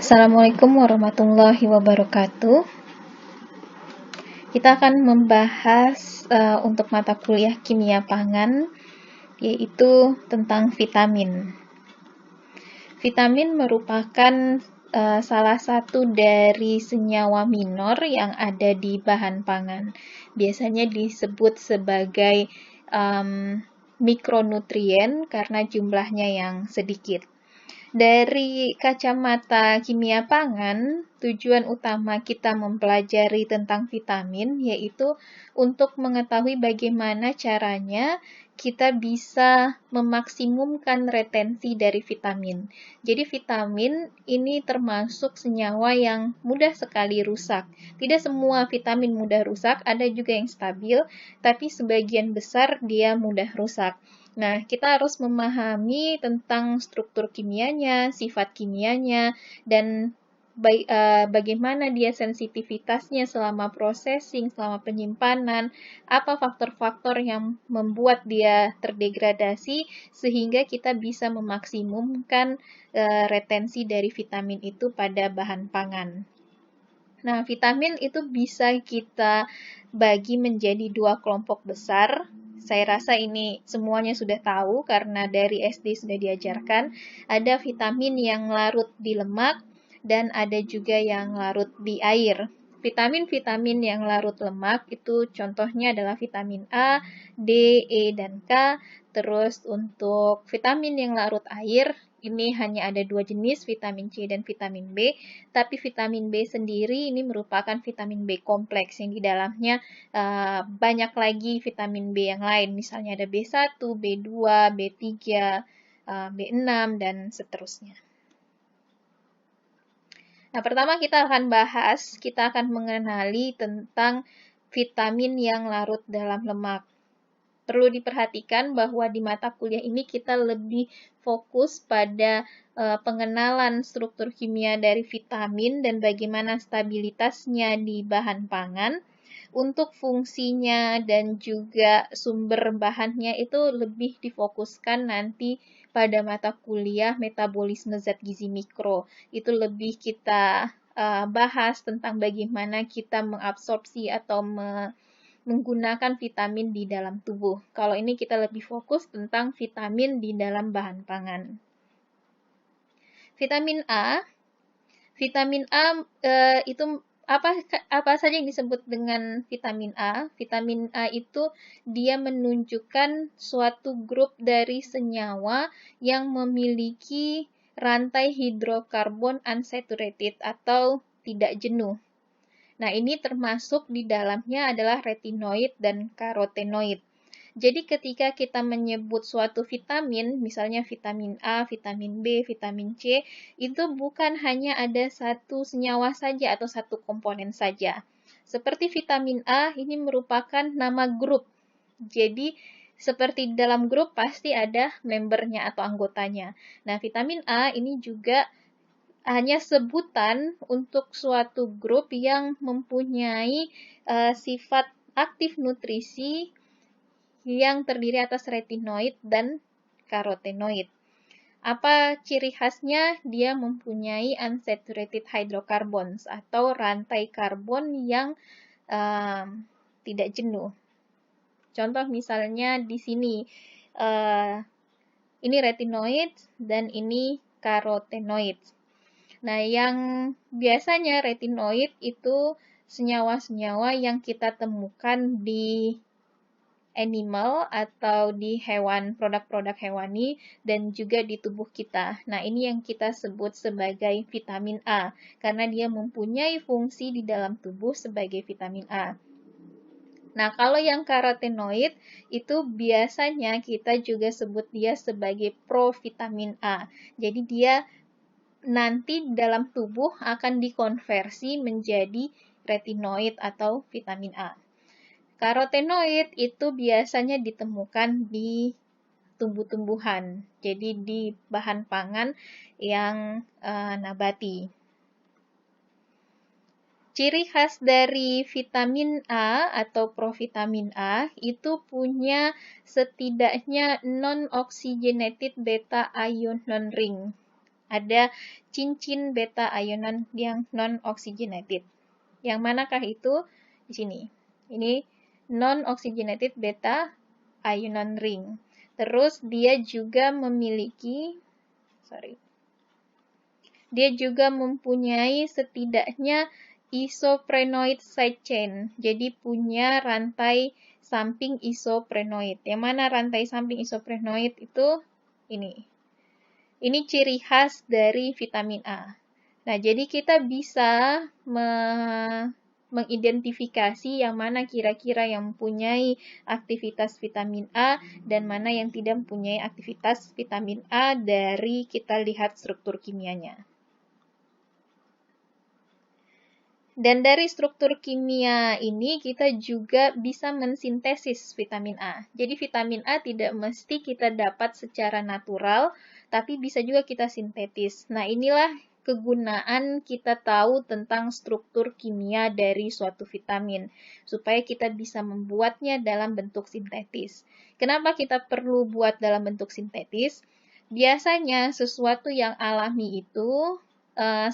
Assalamualaikum warahmatullahi wabarakatuh. Kita akan membahas untuk mata kuliah kimia pangan, yaitu tentang vitamin. Vitamin merupakan salah satu dari senyawa minor yang ada di bahan pangan. Biasanya disebut sebagai mikronutrien karena jumlahnya yang sedikit. Dari kacamata kimia pangan, tujuan utama kita mempelajari tentang vitamin yaitu untuk mengetahui bagaimana caranya kita bisa memaksimumkan retensi dari vitamin. Jadi vitamin ini termasuk senyawa yang mudah sekali rusak. Tidak semua vitamin mudah rusak, ada juga yang stabil, tapi sebagian besar dia mudah rusak. Nah, kita harus memahami tentang struktur kimianya, sifat kimianya, dan bagaimana dia sensitivitasnya selama processing, selama penyimpanan, apa faktor-faktor yang membuat dia terdegradasi, sehingga kita bisa memaksimumkan retensi dari vitamin itu pada bahan pangan. Nah, vitamin itu bisa kita bagi menjadi dua kelompok besar. Saya rasa ini semuanya sudah tahu karena dari SD sudah diajarkan. Ada vitamin yang larut di lemak dan ada juga yang larut di air. Vitamin-vitamin yang larut lemak itu contohnya adalah vitamin A, D, E, dan K. Terus untuk vitamin yang larut air, ini hanya ada dua jenis, vitamin C dan vitamin B. Tapi vitamin B sendiri ini merupakan vitamin B kompleks yang di dalamnya banyak lagi vitamin B yang lain. Misalnya ada B1, B2, B3, B6, dan seterusnya. Nah, pertama kita akan mengenali tentang vitamin yang larut dalam lemak. Perlu diperhatikan bahwa di mata kuliah ini kita lebih fokus pada pengenalan struktur kimia dari vitamin dan bagaimana stabilitasnya di bahan pangan. Untuk fungsinya dan juga sumber bahannya itu lebih difokuskan nanti pada mata kuliah metabolisme zat gizi mikro. Itu lebih kita bahas tentang bagaimana kita mengabsorpsi atau menggunakan vitamin di dalam tubuh. Kalau ini kita lebih fokus tentang vitamin di dalam bahan pangan. Vitamin A itu apa saja yang disebut dengan vitamin A? Vitamin A itu dia menunjukkan suatu grup dari senyawa yang memiliki rantai hidrokarbon unsaturated atau tidak jenuh. Nah, ini termasuk di dalamnya adalah retinoid dan karotenoid. Jadi ketika kita menyebut suatu vitamin, misalnya vitamin A, vitamin B, vitamin C, itu bukan hanya ada satu senyawa saja atau satu komponen saja. Seperti vitamin A, ini merupakan nama grup. Jadi seperti dalam grup pasti ada membernya atau anggotanya. Nah, vitamin A ini juga hanya sebutan untuk suatu grup yang mempunyai sifat aktif nutrisi yang terdiri atas retinoid dan karotenoid. Apa ciri khasnya? Dia mempunyai unsaturated hydrocarbons atau rantai karbon yang tidak jenuh. Contoh misalnya di sini, ini retinoid dan ini karotenoid. Nah, yang biasanya retinoid itu senyawa-senyawa yang kita temukan di animal atau di hewan, produk-produk hewani, dan juga di tubuh kita. Nah, ini yang kita sebut sebagai vitamin A, karena dia mempunyai fungsi di dalam tubuh sebagai vitamin A. Nah, kalau yang karotenoid, itu biasanya kita juga sebut dia sebagai provitamin A. Jadi dia nanti dalam tubuh akan dikonversi menjadi retinoid atau vitamin A. Karotenoid itu biasanya ditemukan di tumbuh-tumbuhan, jadi di bahan pangan yang nabati. Ciri khas dari vitamin A atau provitamin A itu punya setidaknya non-oxygenated beta ion non-ring Ada cincin beta ionon yang non-oxygenated. Yang manakah itu? Di sini. Ini non-oxygenated beta ionon ring. Terus dia juga memiliki, dia juga mempunyai setidaknya isoprenoid side chain. Jadi punya rantai samping isoprenoid. Yang mana rantai samping isoprenoid itu ini. Ini ciri khas dari vitamin A. Nah, jadi kita bisa mengidentifikasi yang mana kira-kira yang mempunyai aktivitas vitamin A dan mana yang tidak mempunyai aktivitas vitamin A dari kita lihat struktur kimianya. Dan dari struktur kimia ini kita juga bisa mensintesis vitamin A. Jadi vitamin A tidak mesti kita dapat secara natural, tapi bisa juga kita sintetis. Nah, inilah kegunaan kita tahu tentang struktur kimia dari suatu vitamin, supaya kita bisa membuatnya dalam bentuk sintetis. Kenapa kita perlu buat dalam bentuk sintetis? Biasanya sesuatu yang alami itu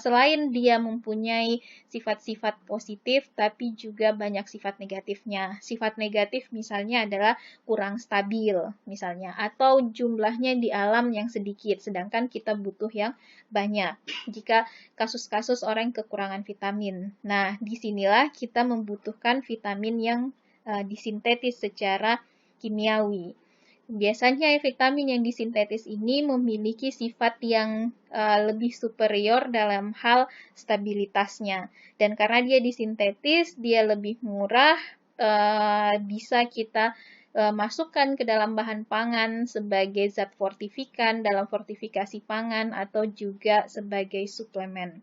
selain dia mempunyai sifat-sifat positif, tapi juga banyak sifat negatifnya. Sifat negatif misalnya adalah kurang stabil, misalnya, atau jumlahnya di alam yang sedikit, sedangkan kita butuh yang banyak. Jika kasus-kasus orang kekurangan vitamin. Nah, disinilah kita membutuhkan vitamin yang disintetis secara kimiawi. Biasanya vitamin yang disintetis ini memiliki sifat yang lebih superior dalam hal stabilitasnya. Dan karena dia disintetis, dia lebih murah, bisa kita masukkan ke dalam bahan pangan sebagai zat fortifikan dalam fortifikasi pangan atau juga sebagai suplemen.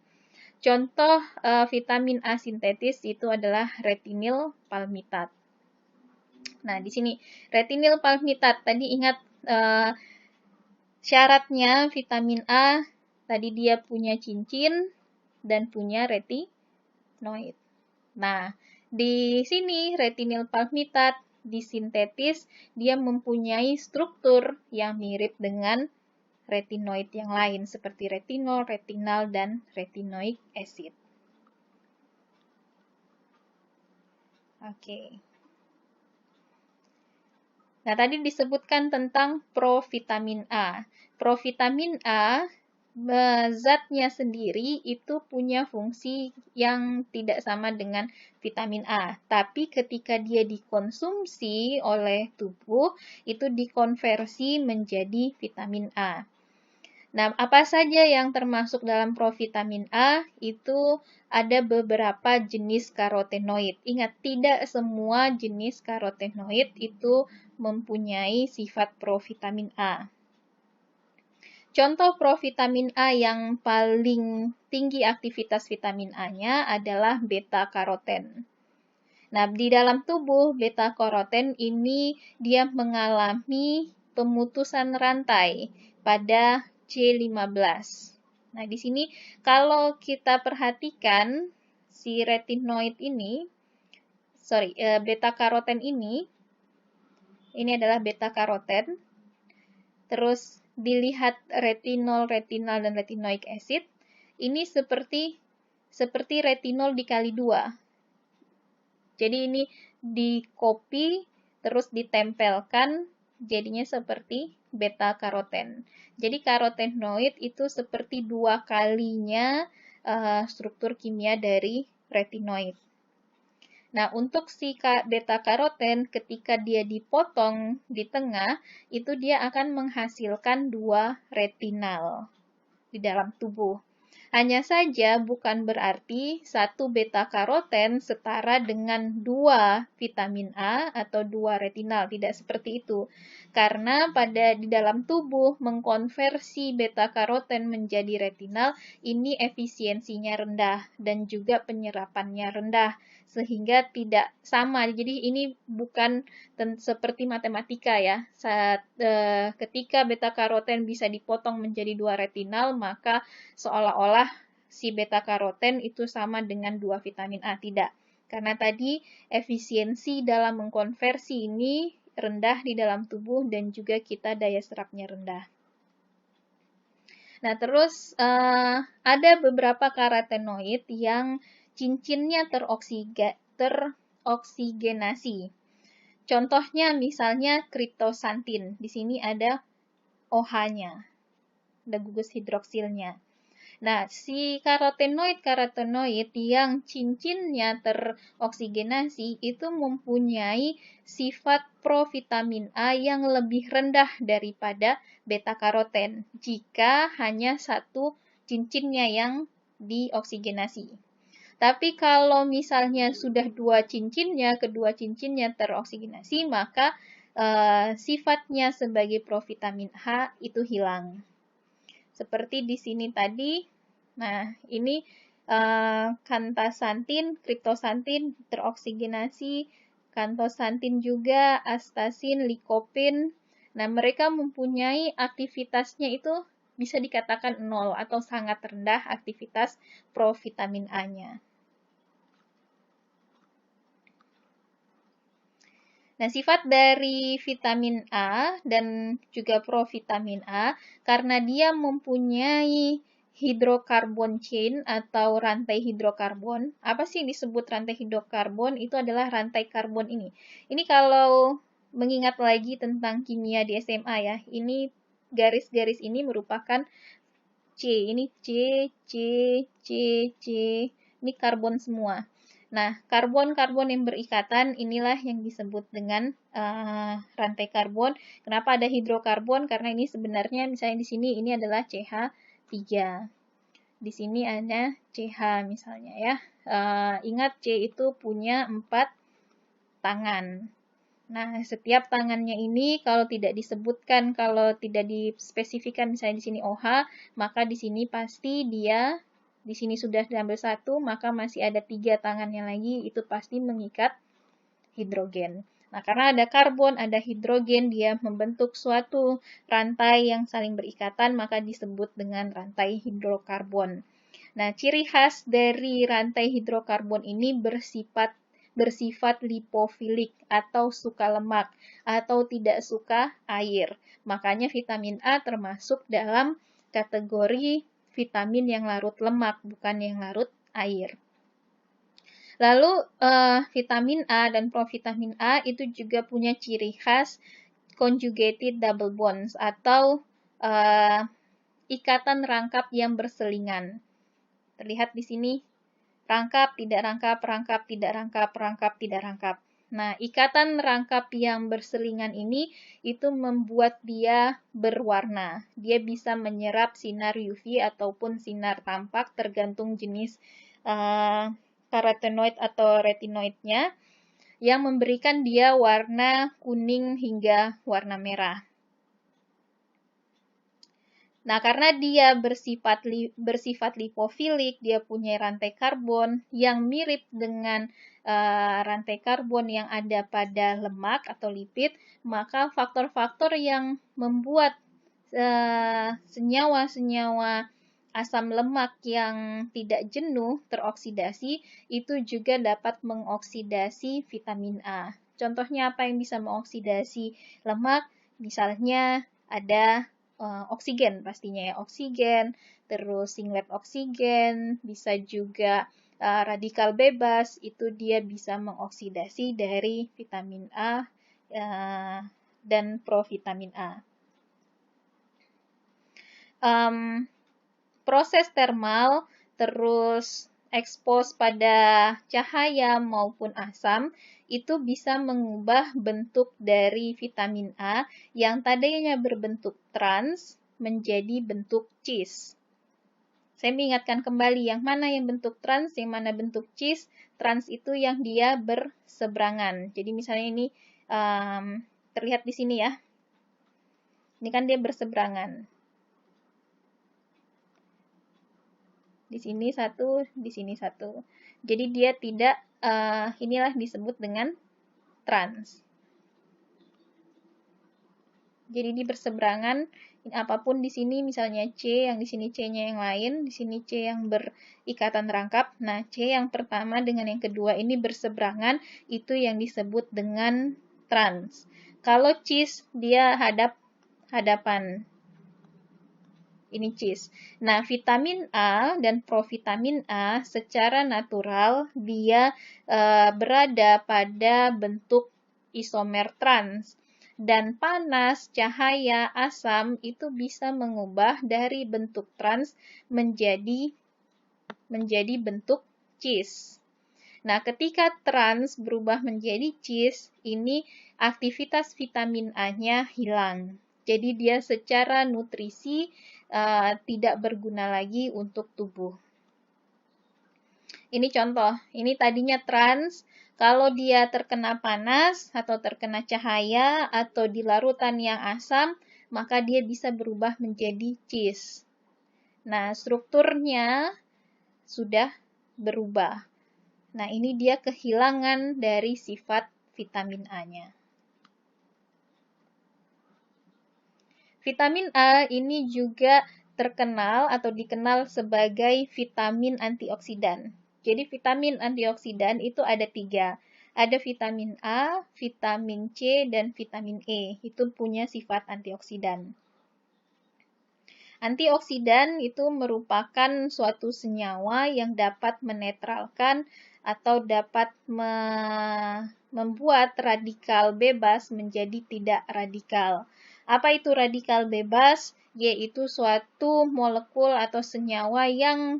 Contoh vitamin A sintetis itu adalah retinil palmitat. Nah, di sini retinil palmitat, tadi ingat syaratnya vitamin A, tadi dia punya cincin dan punya retinoid. Nah, di sini retinil palmitat disintetis, dia mempunyai struktur yang mirip dengan retinoid yang lain, seperti retinol, retinal, dan retinoic acid. Oke. Nah, tadi disebutkan tentang provitamin A. Provitamin A, zatnya sendiri itu punya fungsi yang tidak sama dengan vitamin A. Tapi ketika dia dikonsumsi oleh tubuh, itu dikonversi menjadi vitamin A. Nah, apa saja yang termasuk dalam provitamin A? Itu ada beberapa jenis karotenoid. Ingat, tidak semua jenis karotenoid itu mempunyai sifat provitamin A. Contoh provitamin A yang paling tinggi aktivitas vitamin A-nya adalah beta-karoten. Nah, di dalam tubuh beta-karoten ini dia mengalami pemutusan rantai pada C15. Nah, di sini kalau kita perhatikan si retinoid ini, beta-karoten ini adalah beta-karoten. Terus dilihat retinol, retinal, dan retinoic acid, ini seperti retinol dikali 2. Jadi ini di-copy, terus ditempelkan, jadinya seperti beta-karoten. Jadi karotenoid itu seperti 2 kalinya struktur kimia dari retinoid. Nah, untuk si beta-karoten, ketika dia dipotong di tengah, itu dia akan menghasilkan 2 retinal di dalam tubuh. Hanya saja bukan berarti 1 beta-karoten setara dengan 2 vitamin A atau 2 retinal. Tidak seperti itu. Karena di dalam tubuh mengkonversi beta-karoten menjadi retinal, ini efisiensinya rendah dan juga penyerapannya rendah. Sehingga tidak sama. Jadi ini bukan seperti matematika ya. Ketika beta-karoten bisa dipotong menjadi 2 retinal, maka seolah-olah si beta-karoten itu sama dengan 2 vitamin A. Tidak. Karena tadi efisiensi dalam mengkonversi ini rendah di dalam tubuh dan juga kita daya serapnya rendah. Nah, terus ada beberapa karotenoid yang cincinnya teroksigenasi. Contohnya misalnya kriptosantin. Di sini ada OH-nya, ada gugus hidroksilnya. Nah, si karotenoid yang cincinnya teroksigenasi itu mempunyai sifat provitamin A yang lebih rendah daripada beta karoten jika hanya satu cincinnya yang dioksigenasi. Tapi kalau misalnya sudah kedua cincinnya teroksigenasi, maka sifatnya sebagai provitamin A itu hilang. Seperti di sini tadi, nah ini kantasantin, kriptosantin teroksigenasi, kantosantin juga, astasin, likopin. Nah, mereka mempunyai aktivitasnya itu bisa dikatakan 0 atau sangat rendah aktivitas provitamin A-nya. Nah, sifat dari vitamin A dan juga provitamin A, karena dia mempunyai hidrokarbon chain atau rantai hidrokarbon. Apa sih yang disebut rantai hidrokarbon? Itu adalah rantai karbon ini. Ini kalau mengingat lagi tentang kimia di SMA ya, ini garis-garis ini merupakan C. Ini C, C, C, C. Ini karbon semua. Nah, karbon-karbon yang berikatan inilah yang disebut dengan rantai karbon. Kenapa ada hidrokarbon? Karena ini sebenarnya misalnya di sini ini adalah CH3. Di sini ada CH misalnya ya. Ingat C itu punya 4 tangan. Nah, setiap tangannya ini kalau tidak disebutkan, kalau tidak dispesifikan misalnya di sini OH, maka di sini pasti dia di sini sudah diambil 1, maka masih ada 3 tangannya lagi, itu pasti mengikat hidrogen. Nah, karena ada karbon, ada hidrogen, dia membentuk suatu rantai yang saling berikatan, maka disebut dengan rantai hidrokarbon. Nah, ciri khas dari rantai hidrokarbon ini bersifat lipofilik atau suka lemak atau tidak suka air. Makanya vitamin A termasuk dalam kategori vitamin yang larut lemak, bukan yang larut air. Lalu vitamin A dan provitamin A itu juga punya ciri khas conjugated double bonds atau ikatan rangkap yang berselingan. Terlihat di sini, rangkap, tidak rangkap, rangkap, tidak rangkap, rangkap, tidak rangkap. Nah, ikatan rangkap yang berselingan ini itu membuat dia berwarna. Dia bisa menyerap sinar UV ataupun sinar tampak tergantung jenis karotenoid atau retinoidnya yang memberikan dia warna kuning hingga warna merah. Nah, karena dia bersifat lipofilik, dia punya rantai karbon yang mirip dengan rantai karbon yang ada pada lemak atau lipid, maka faktor-faktor yang membuat senyawa-senyawa asam lemak yang tidak jenuh teroksidasi itu juga dapat mengoksidasi vitamin A. Contohnya apa yang bisa mengoksidasi lemak? Misalnya ada oksigen pastinya ya, oksigen, terus singlet oksigen, bisa juga radikal bebas, itu dia bisa mengoksidasi dari vitamin A dan provitamin A. Proses termal, terus ekspos pada cahaya maupun asam, itu bisa mengubah bentuk dari vitamin A yang tadinya berbentuk trans menjadi bentuk cis. Saya mengingatkan kembali yang mana yang bentuk trans, yang mana bentuk cis. Trans itu yang dia berseberangan. Jadi misalnya ini terlihat di sini ya. Ini kan dia berseberangan. Di sini satu, di sini satu. Jadi dia tidak, inilah disebut dengan trans. Jadi di berseberangan, apapun di sini misalnya C, yang di sini C-nya yang lain, di sini C yang berikatan rangkap. Nah, C yang pertama dengan yang kedua ini berseberangan, itu yang disebut dengan trans. Kalau cis, dia hadapan. ini cis. Nah, vitamin A dan provitamin A secara natural dia berada pada bentuk isomer trans. Dan panas, cahaya, asam itu bisa mengubah dari bentuk trans menjadi bentuk cis. Nah, ketika trans berubah menjadi cis, ini aktivitas vitamin A-nya hilang. Jadi dia secara nutrisi tidak berguna lagi untuk tubuh. Ini contoh, ini tadinya trans, kalau dia terkena panas atau terkena cahaya atau di larutan yang asam, maka dia bisa berubah menjadi cis. Nah, strukturnya sudah berubah. Nah, ini dia kehilangan dari sifat vitamin A-nya. Vitamin A ini juga terkenal atau dikenal sebagai vitamin antioksidan. Jadi vitamin antioksidan itu ada 3. Ada vitamin A, vitamin C, dan vitamin E. Itu punya sifat antioksidan. Antioksidan itu merupakan suatu senyawa yang dapat menetralkan atau dapat membuat radikal bebas menjadi tidak radikal. Apa itu radikal bebas? Yaitu suatu molekul atau senyawa yang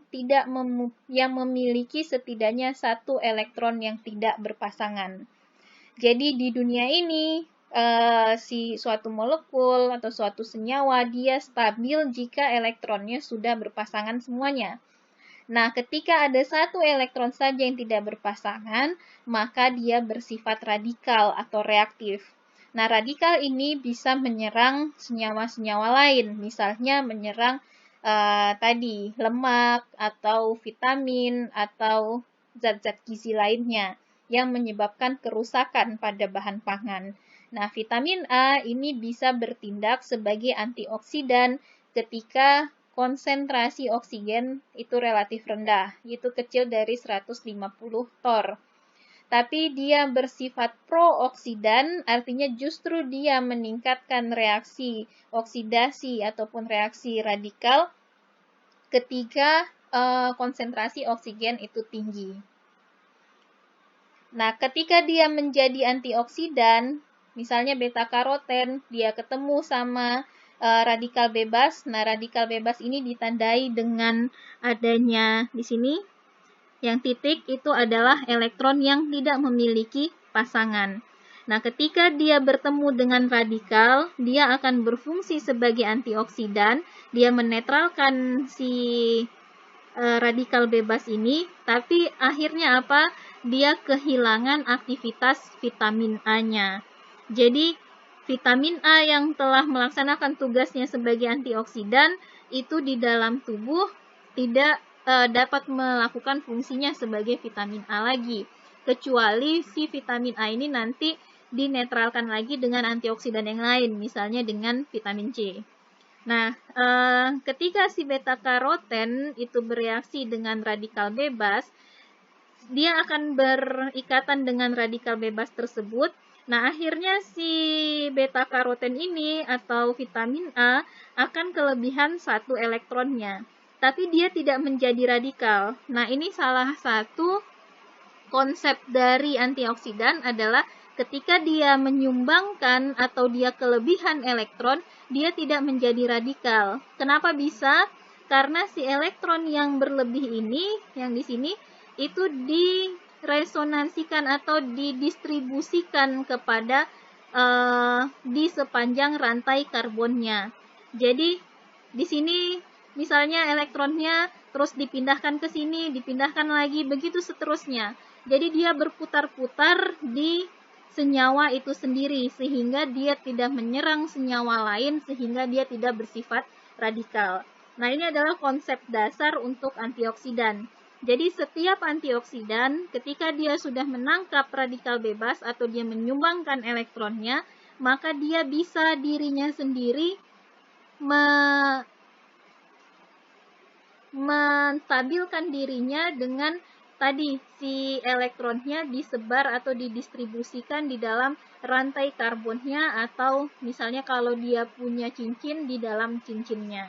memiliki setidaknya satu elektron yang tidak berpasangan. Jadi di dunia ini suatu molekul atau suatu senyawa dia stabil jika elektronnya sudah berpasangan semuanya. Nah, ketika ada satu elektron saja yang tidak berpasangan, maka dia bersifat radikal atau reaktif. Nah, radikal ini bisa menyerang senyawa-senyawa lain, misalnya menyerang tadi lemak atau vitamin atau zat-zat gizi lainnya yang menyebabkan kerusakan pada bahan pangan. Nah, vitamin A ini bisa bertindak sebagai antioksidan ketika konsentrasi oksigen itu relatif rendah, yaitu kecil dari 150 torr. Tapi dia bersifat prooksidan, artinya justru dia meningkatkan reaksi oksidasi ataupun reaksi radikal ketika konsentrasi oksigen itu tinggi. Nah, ketika dia menjadi antioksidan, misalnya beta karoten, dia ketemu sama radikal bebas. Nah, radikal bebas ini ditandai dengan adanya di sini. Yang titik itu adalah elektron yang tidak memiliki pasangan. Nah, ketika dia bertemu dengan radikal, dia akan berfungsi sebagai antioksidan. Dia menetralkan si radikal bebas ini, tapi akhirnya apa? Dia kehilangan aktivitas vitamin A-nya. Jadi, vitamin A yang telah melaksanakan tugasnya sebagai antioksidan itu di dalam tubuh tidak dapat melakukan fungsinya sebagai vitamin A lagi, kecuali si vitamin A ini nanti dinetralkan lagi dengan antioksidan yang lain, misalnya dengan vitamin C. Nah, ketika si beta karoten itu bereaksi dengan radikal bebas, dia akan berikatan dengan radikal bebas tersebut. Nah, akhirnya si beta karoten ini atau vitamin A akan kelebihan satu elektronnya, tapi dia tidak menjadi radikal. Nah, ini salah satu konsep dari antioksidan adalah ketika dia menyumbangkan atau dia kelebihan elektron, dia tidak menjadi radikal. Kenapa bisa? Karena si elektron yang berlebih ini, yang di sini, itu diresonansikan atau didistribusikan kepada di sepanjang rantai karbonnya. Jadi, di sini misalnya elektronnya terus dipindahkan ke sini, dipindahkan lagi, begitu seterusnya. Jadi dia berputar-putar di senyawa itu sendiri, sehingga dia tidak menyerang senyawa lain, sehingga dia tidak bersifat radikal. Nah, ini adalah konsep dasar untuk antioksidan. Jadi setiap antioksidan, ketika dia sudah menangkap radikal bebas atau dia menyumbangkan elektronnya, maka dia bisa dirinya sendiri menstabilkan dirinya dengan tadi si elektronnya disebar atau didistribusikan di dalam rantai karbonnya, atau misalnya kalau dia punya cincin di dalam cincinnya.